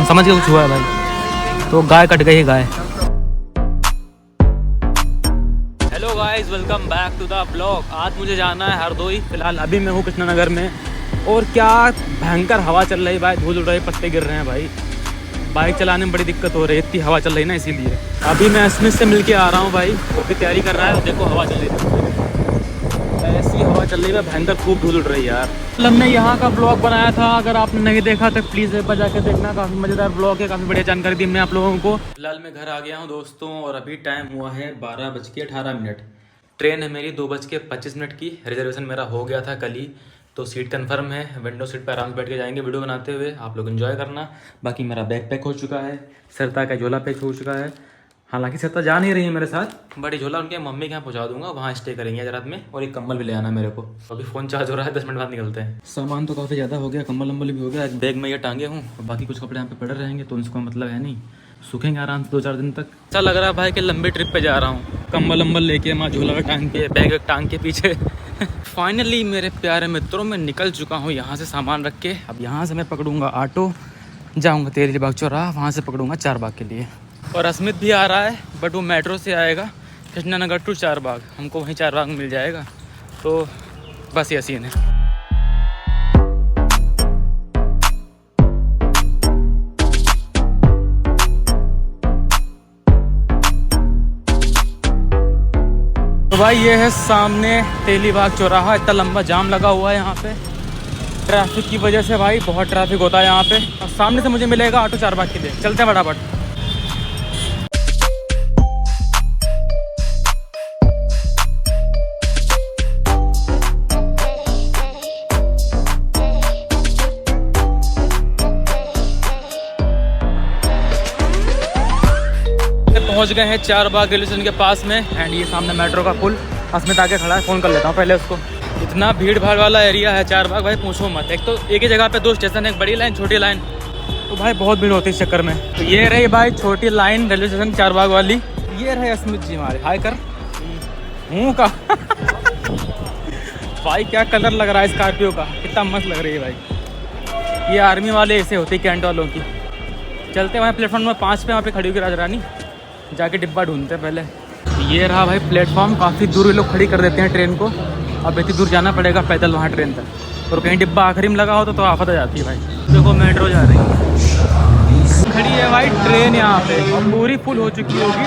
समझ के कुछ हुआ है भाई, तो गाय कट गई है गाय। Hello guys, welcome back to the blog. आज मुझे जाना है हरदोई। फिलहाल अभी मैं हूँ कृष्णनगर में, और क्या भयंकर हवा चल रही है भाई, धूल उड़ रही है, पत्ते गिर रहे हैं भाई। बाइक चलाने में बड़ी दिक्कत हो रही है, इतनी हवा चल रही है ना, इसीलिए। अभी मैं स्मिथ से मिल के आ रहा हूँ भाई, वो भी तैयारी कर रहा है। देखो हवा चल रही है, ऐसी हवा चल रही है भयंकर, खूब धूल उड़ रही है यार। हमने यहाँ का ब्लॉग बनाया था, अगर आपने नहीं देखा तो प्लीज़ एक बार जाके देखना, काफ़ी मज़ेदार ब्लॉग है, काफ़ी बढ़िया जानकारी दी मैं आप लोगों को। फिलहाल मैं घर आ गया हूँ दोस्तों, और अभी टाइम हुआ है 12:18। ट्रेन है मेरी 2:25 की। रिजर्वेशन मेरा हो गया था कल ही, तो सीट कंफर्म है। विंडो सीट पर आराम से बैठ के जाएंगे वीडियो बनाते हुए, आप लोग एंजॉय करना। बाकी मेरा बैग पैक हो चुका है, सरता का झोला पैक हो चुका है। हालांकि सरता जा नहीं रही है मेरे साथ, बड़ी झोला उनके मम्मी के यहाँ पहुँचा दूंगा, वहाँ स्टे करेंगे आज रात में। और एक कंबल भी ले आना मेरे को। अभी फ़ोन चार्ज हो रहा है, 10 मिनट बाद निकलते हैं। सामान तो काफ़ी ज़्यादा हो गया, कंबल वम्बल भी हो गया। बैग में ये टांगे हूँ, बाकी कुछ कपड़े यहाँ पे पड़े रहेंगे, तो उनको मतलब है नहीं, सूखेंगे आराम से 2-4 दिन तक। अच्छा लग रहा है भाई कि लंबी ट्रिप पे जा रहा हूँ, कंबल वम्बल लेके, मैं झोला टांग के, बैग टांग के पीछे। फाइनली मेरे प्यारे मित्रों, मैं निकल चुका हूँ यहाँ से सामान रख के। अब यहाँ से मैं पकड़ूंगा ऑटो, जाऊँगा तेलीबाग चौराहा, वहाँ से पकड़ूंगा चारबाग के लिए। और अस्मित भी आ रहा है, बट वो मेट्रो से आएगा कृष्णानगर टू चारबाग, हमको वहीं चारबाग में मिल जाएगा। तो बस ये सीन है। तो भाई ये है सामने तेलीबाग चौराहा, इतना लंबा जाम लगा हुआ है यहाँ पे ट्रैफिक की वजह से भाई, बहुत ट्रैफिक होता है यहाँ पे। और सामने से मुझे मिलेगा ऑटो चारबाग के लिए, चलते हैं फटाफट। पहुंच गए हैं चारबाग रेलवे स्टेशन के पास में, एंड ये सामने मेट्रो का पुल। अस्मित आके खड़ा है, फ़ोन कर लेता हूँ पहले उसको। इतना भीड़ भाड़ वाला एरिया है चारबाग भाई, पूछो मत। एक तो एक ही जगह पे 2 स्टेशन है, एक बड़ी लाइन छोटी लाइन, तो भाई बहुत भीड़ होती है इस चक्कर में। तो ये रही भाई छोटी लाइन रेलवे स्टेशन चारबाग वाली। ये रहे अस्मित जी हमारे, हाय कर मुँह का। भाई क्या कलर लग रहा है स्कॉर्पियो का, कितना मस्त लग रही है भाई। ये आर्मी वाले ऐसे होते हैं कैंट वालों की। चलते वहाँ प्लेटफॉर्म नंबर 5 पे, वहाँ पे खड़ी होगी राजा रानी, जाके डिब्बा ढूंढते हैं पहले। ये रहा भाई प्लेटफॉर्म, काफ़ी दूर ये लोग खड़ी कर देते हैं ट्रेन को। अब इतनी दूर जाना पड़ेगा पैदल वहाँ ट्रेन तक, और कहीं डिब्बा आखिरी में लगा हो तो आफत आ जाती है भाई। देखो मेट्रो जा रही है, खड़ी है भाई ट्रेन यहाँ पे, और पूरी फुल हो चुकी होगी।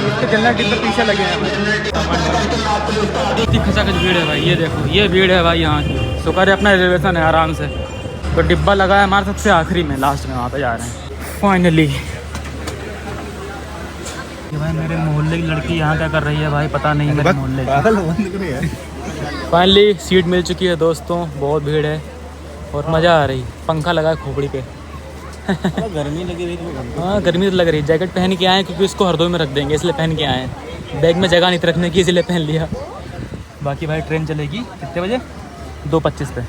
इसके जनरल डिब्बे पीछे लगे हैं भाई, इतनी खचाखच भीड़ है भाई। ये देखो ये भीड़ है भाई यहाँ की, शुक्र है अपना रिजर्वेशन है आराम से। तो डिब्बा लगा है हमारे सबसे आखिरी में, लास्ट में, वहाँ पे जा रहे हैं फाइनली। भाई मेरे मोहल्ले की लड़की यहाँ क्या कर रही है भाई, पता नहीं मेरे मोहल्ले की। फाइनली सीट मिल चुकी है दोस्तों, बहुत भीड़ है और मज़ा आ रही। पंखा लगा है खोपड़ी पे। गर्मी लगी रही है। हाँ गर्मी तो लग रही है। जैकेट पहन के आए हैं क्योंकि इसको हरदोई में रख देंगे, इसलिए पहन के आए हैं। बैग में जगह नहीं रखने की, इसलिए पहन लिया। बाकी भाई ट्रेन चलेगी कितने बजे? 2:25 पे।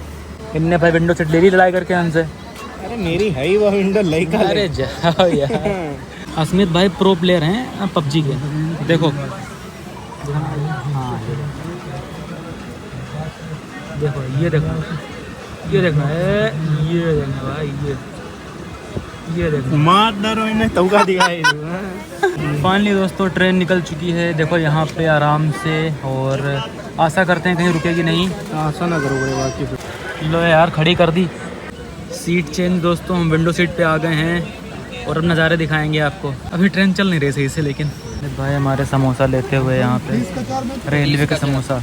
इनने भाई विंडो सीट ले ली लड़ाई करके हमसे। अरे मेरी है ही वो विंडो लड़का। अरे जाओ यार। अस्मित भाई प्रो प्लेयर हैं पबजी के, देखो। हाँ देखो ये देखो ये देखो ये देखो भाई, ये देखो मार दरो इन्हें तौका दिखाई। फाइनली दोस्तों ट्रेन निकल चुकी है, देखो यहाँ पे आराम से। और आशा करते हैं कहीं रुकेगी नहीं, आशा ना करो बड़े बाकी। लो यार खड़ी कर दी। सीट चेंज दोस्तों, हम विंडो सीट पे आ गए हैं, और अब नज़ारे दिखाएंगे आपको। अभी ट्रेन चल नहीं रही सही से, लेकिन भाई हमारे समोसा लेते हुए यहाँ पे, रेलवे का समोसा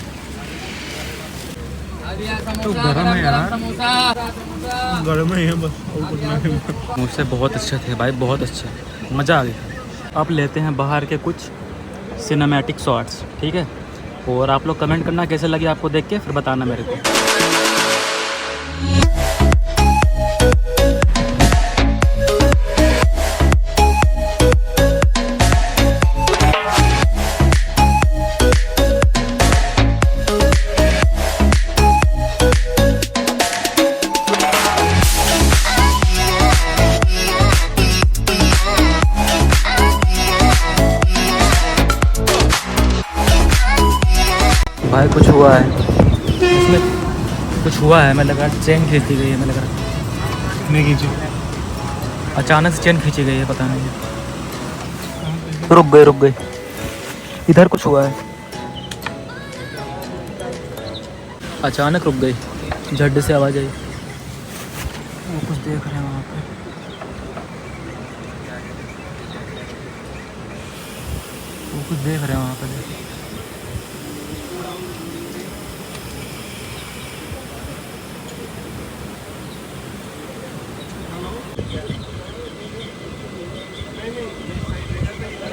तो गरम है यार, गरम है बस। मुझसे बहुत अच्छे थे भाई, बहुत अच्छे, मज़ा आ गया। अब लेते हैं बाहर के कुछ सिनेमैटिक शॉट्स, ठीक है। और आप लोग कमेंट करना कैसे लगे आपको देख के, फिर बताना मेरे को। भाई कुछ हुआ है इसमें, कुछ हुआ है। मैं लगा चेन खींची गई है, मैं लगा नहीं खींची। अचानक से चेन खींची गई है, पता नहीं। रुक गए। इधर कुछ हुआ है, अचानक रुक गई, झट से आवाज़ आई। वो कुछ देख रहे हैं वहाँ पे। वहाँ पे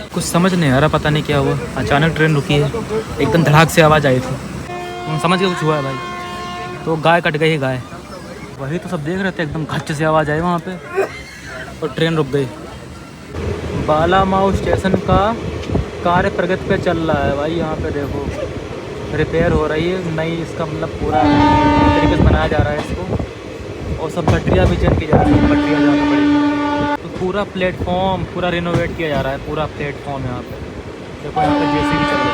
कुछ समझ नहीं आ रहा, पता नहीं क्या हुआ। अचानक ट्रेन रुकी है, एकदम धड़ाक से आवाज़ आई थी, समझ के कुछ हुआ है भाई। तो गाय कट गई, गाय वही तो सब देख रहे थे, एकदम घच्च से आवाज़ आई वहाँ पे और ट्रेन रुक गई। बालामाऊ स्टेशन का कार्य प्रगति पे चल रहा है भाई। यहाँ पे देखो रिपेयर हो रही है, नई इसका मतलब पूरा तरीके से बनाया जा रहा है इसको, और सब पटरियाँ भी चेंज की जा रही है, पटरियाँ ज़्यादा बड़ी। तो पूरा प्लेटफॉर्म पूरा रिनोवेट किया जा रहा है, पूरा प्लेटफॉर्म यहाँ पे देखो। यहाँ पे जेसीबी चल रही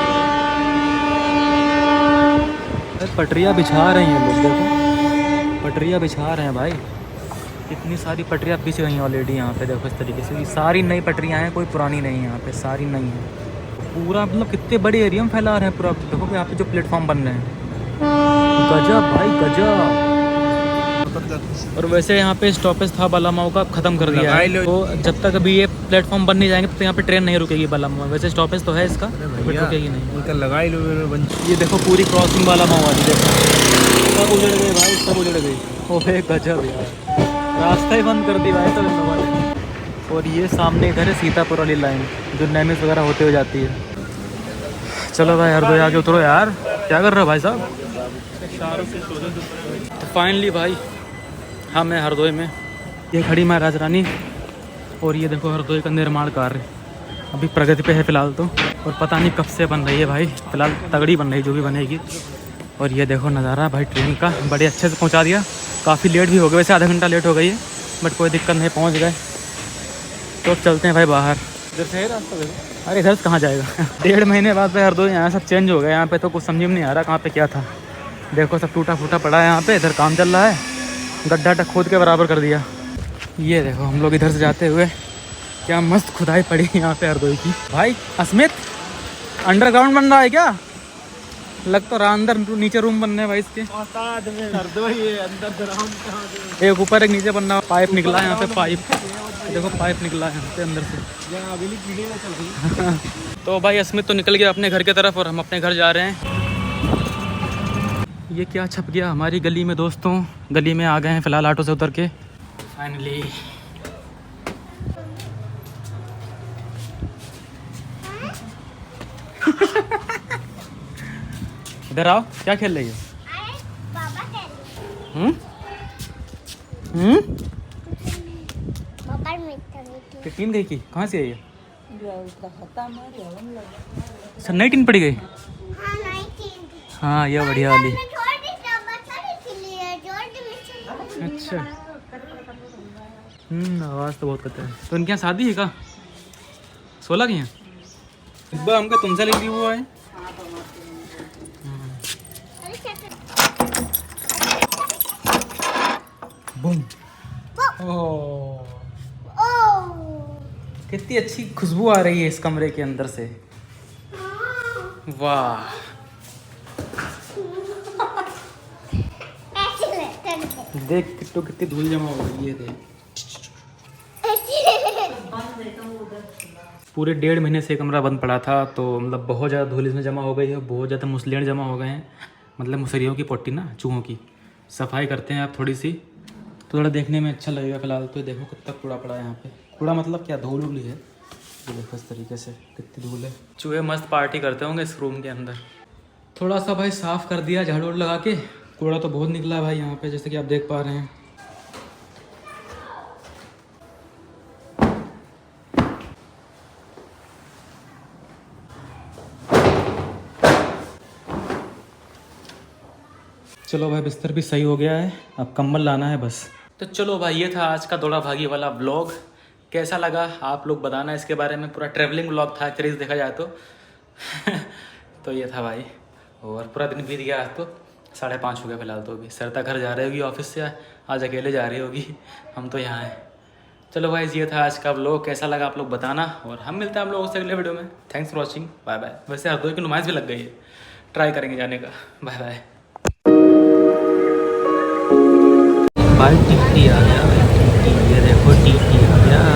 है, पटरियाँ बिछा रही हैं लोग, देखो पटरियाँ बिछा रहे हैं भाई। इतनी सारी पटरियाँ बिछ गई हैं ऑलरेडी यहाँ पे, देखो इस तरीके से। सारी नई पटरियाँ हैं, कोई पुरानी नहीं है यहाँ पे, सारी नई हैं। पूरा मतलब कितने बड़े एरिया में फैला रहे हैं पूरा। देखो यहाँ पे जो प्लेटफॉर्म बन रहे हैं, गजब भाई गजब। और वैसे यहाँ पे स्टॉपेज था बालामाऊ का, ख़त्म कर दिया है। तो जब तक अभी ये प्लेटफॉर्म बन नहीं जाएंगे तो यहाँ पे ट्रेन नहीं रुकेगी बालामाऊ में। वैसे स्टॉपेज तो है इसका, बट रुकेगी नहीं। लगा ही लो। ये देखो पूरी क्रॉसिंग बालामाऊ वाली, देखो सब उजड़ गए भाई, सब उजड़ गई। ओहे गजब यार, रास्ता ही बंद कर दी भाई सब इन लोगों ने। और ये सामने इधर है सीतापुर वाली लाइन, जो नैमिष वगैरह होते हुए जाती है। चलो भाई हरदोई आके उतरो यार, क्या कर रहे हो भाई साहब। तो फाइनली भाई हम हैं हरदोई में। ये खड़ी महाराज रानी, और ये देखो हरदोई का निर्माण कार्य अभी प्रगति पे है फ़िलहाल तो, और पता नहीं कब से बन रही है भाई। फ़िलहाल तगड़ी बन रही, जो भी बनेगी। और ये देखो नज़ारा भाई ट्रेन का, बड़े अच्छे से पहुंचा दिया। काफ़ी लेट भी हो गया, वैसे आधा घंटा लेट हो गई है, बट कोई दिक्कत नहीं, पहुंच गए। तो चलते हैं भाई बाहर। इधर से है रास्ता देखो। अरे इधर से कहाँ जाएगा 1.5 महीने बाद भाई हरदोई यहाँ सब चेंज हो गया। यहाँ पे तो कुछ समझ में नहीं आ रहा कहाँ पे क्या था। देखो सब टूटा फूटा पड़ा है यहाँ पे। इधर काम चल रहा है, गड्ढा खोद के बराबर कर दिया। ये देखो हम लोग इधर से जाते हुए, क्या मस्त खुदाई पड़ी यहाँ पे हरदोई की। भाई अस्मित, अंडरग्राउंड बन रहा है क्या? लग तो रहा अंदर नीचे रूम बनने भाई इसके। एक ऊपर एक नीचे बनना। पाइप निकला है यहाँ पे, पाइप देखो, पाइप निकला है यहाँ पे अंदर से। तो भाई अस्मित तो निकल गया अपने घर की तरफ, और हम अपने घर जा रहे हैं। ये क्या छप गया हमारी गली में दोस्तों, गली में आ गए हैं फ़िलहाल ऑटो से उतर के फाइनली। इधर आओ, क्या खेल रही है? टीन गई की कहाँ से आई है? अच्छा नई टीन पड़ी गई। हाँ ये बढ़िया वाली। अच्छा आवाज़ तो बहुत करता है। तो इनके यहाँ शादी है का? 16 की हैं। हमका तुमसे लिखी हुआ है। बूम। ओह कितनी अच्छी खुशबू आ रही है इस कमरे के अंदर से। वाह देख किट्टू कितनी धूल जमा हो गई है। देख पूरे 1.5 महीने से कमरा बंद पड़ा था, तो मतलब बहुत ज़्यादा धूल इसमें जमा हो गई है, बहुत ज़्यादा मुसलेण जमा हो गए हैं। मतलब मुसरियों की पोटी ना, चूहों की। सफाई करते हैं आप थोड़ी सी, तो थोड़ा देखने में अच्छा लगेगा। फिलहाल तो देखो कितना कूड़ा पड़ा है यहाँ पे। कूड़ा मतलब क्या, धूल उली है। ये देखो इस तरीके से कितनी धूल है। चूहे मस्त पार्टी करते होंगे इस रूम के अंदर। थोड़ा सा भाई साफ़ कर दिया झाड़ू लगा के। कूड़ा तो बहुत निकला है भाई यहाँ पे, जैसे कि आप देख पा रहे हैं। चलो भाई बिस्तर भी सही हो गया है, अब कंबल लाना है बस। तो चलो भाई ये था आज का दौड़ा भागी वाला ब्लॉग। कैसा लगा आप लोग बताना इसके बारे में। पूरा ट्रैवलिंग ब्लॉग था एक्चुअली देखा जाए तो तो ये था भाई, और पूरा दिन बीत गया। आज तो 5:30 हो गया फिलहाल तो। अभी सरता घर जा रही होगी ऑफिस से, आज अकेले जा रही होगी, हम तो यहाँ हैं। चलो भाई ये था आज का व्लॉग, कैसा लगा आप लोग बताना, और हम मिलते हैं आप लोगों से अगले वीडियो में। Thanks for watching, bye bye. वैसे हरदोई की नुमाइश भी लग गई है, ट्राई करेंगे जाने का। Bye bye. भाई टीटी आ गया, ये देखो टीटी आ गया।